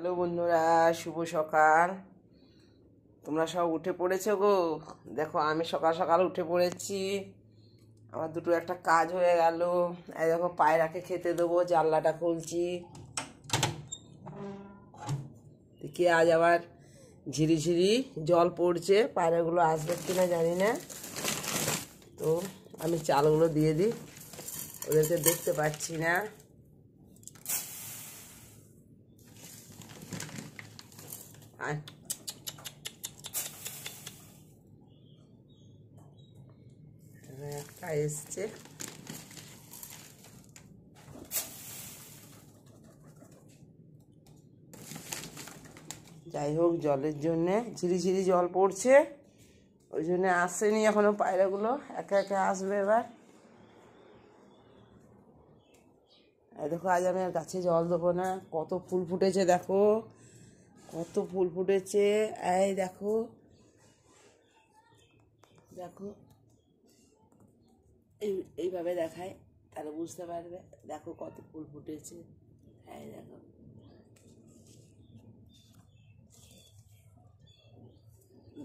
Hello বন্ধুরা, শুভ সকাল। তোমরা সব উঠে পড়েছো গো? দেখো আমি সকাল সকাল উঠে পড়েছি। আমার দুটো একটা কাজ হয়ে গেল। এই দেখো পায়রাকে খেতে দেবো, জানলাটা খুলছি। দেখি আজ আবার ঝিরিঝিরি জল পড়ছে, পায়রাগুলো আসবে কিনা জানি না। তো আমি চালগুলো দিয়ে দিই, ওদেরকে দেখতে পাচ্ছি না। একটা এসছে, যাই হোক জলের জন্যে ঝিরিঝিরি জল পড়ছে, ওই জন্য আসেনি এখনো পায়রাগুলো, একে একে আসবে এবার। দেখো আজ আমি আর গাছে জল দেবো না। কত ফুল ফুটেছে দেখো, কত ফুল ফুটেছে। এই দেখো দেখো, এইভাবে দেখায় তাহলে বুঝতে পারবে। দেখো কত ফুল ফুটেছে। এই দেখো,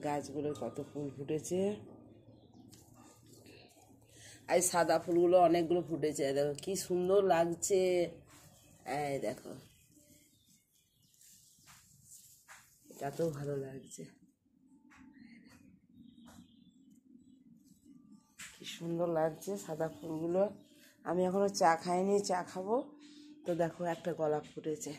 গাছগুলো কত ফুল ফুটেছে। এই সাদা ফুলগুলো অনেকগুলো ফুটেছে, দেখো কি সুন্দর লাগছে। এই দেখো, এটাতেও ভালো লাগছে, কি সুন্দর লাগছে সাদা ফুলগুলো। আমি এখনো চা খাইনি, চা খাবো। তো দেখো একটা গোলাপ ফুটেছে,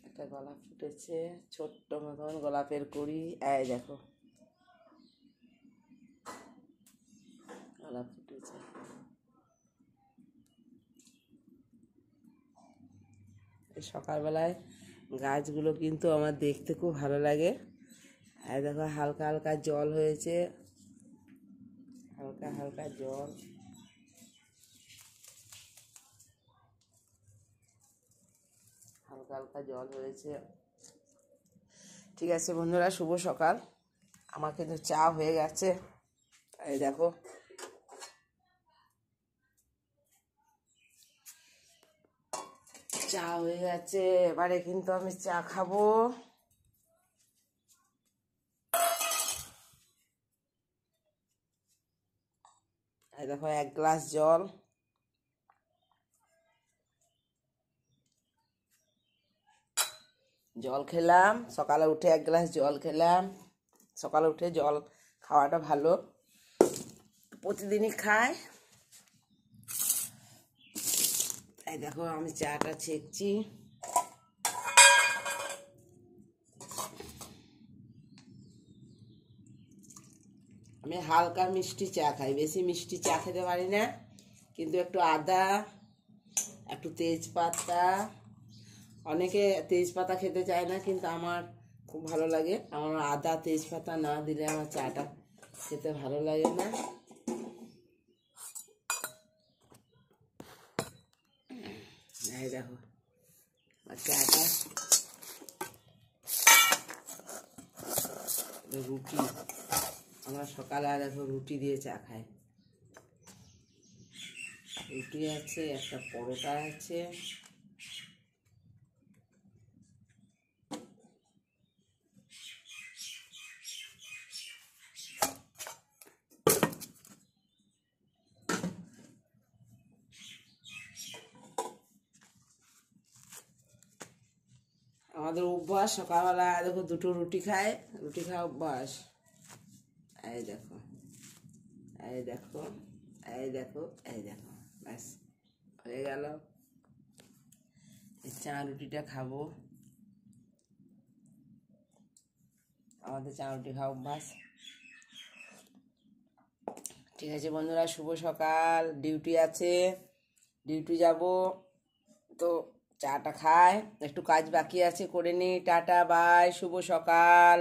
একটা গোলাপ ফুটেছে, ছোট্ট মতন গোলাপের কুড়ি। এই দেখো গোলাপ ফুটেছে। এই সকালবেলায় গাছগুলো কিন্তু আমার দেখতে খুব ভালো লাগে। আর দেখো হালকা হালকা জল হয়েছে, হালকা হালকা জল। হালকা হালকা জল হয়েছে। ঠিক আছে বন্ধুরা, শুভ সকাল। আমার কিন্তু চা হয়ে গেছে। এই দেখো, চা হয়ে গেছে, এবারে কিন্তু আমি চা খাবো। এই দেখো এক গ্লাস জল। জল খেলাম সকালে উঠে, এক গ্লাস জল খেলাম। সকালে উঠে জল খাওয়াটা ভালো, প্রতিদিনই খায়। এই দেখো আমি চাটা ছেঁকছি। আমি হালকা মিষ্টি চা খাই, বেশি মিষ্টি চা খেতে পারি না। কিন্তু একটু আদা, একটু তেজপাতা, অনেকে তেজপাতা খেতে চায় না, কিন্তু আমার খুব ভালো লাগে। আমার আদা তেজপাতা না দিলে আমার চাটা খেতে ভালো লাগে না। এই দেখো চাটা, রুটি, আমরা সকালে আর দেখো রুটি দিয়ে চা খাই। রুটি আছে, একটা পরোটা আছে। আমাদের অভ্যাস সকালবেলা দেখো দুটো রুটি খায়, রুটি খাওয়া অভ্যাস। এই দেখো, এই দেখো, এই দেখো, এই দেখো, ব্যাস হয়ে গেল। এই চা রুটিটা খাবো, আমাদের চা রুটি খাওয়া অভ্যাস। ঠিক আছে বন্ধুরা, শুভ সকাল। ডিউটি আছে, ডিউটি যাব। তো চাটা খাই, একটু কাজ বাকি আছে করে নি। টাটা বাই, শুভ সকাল।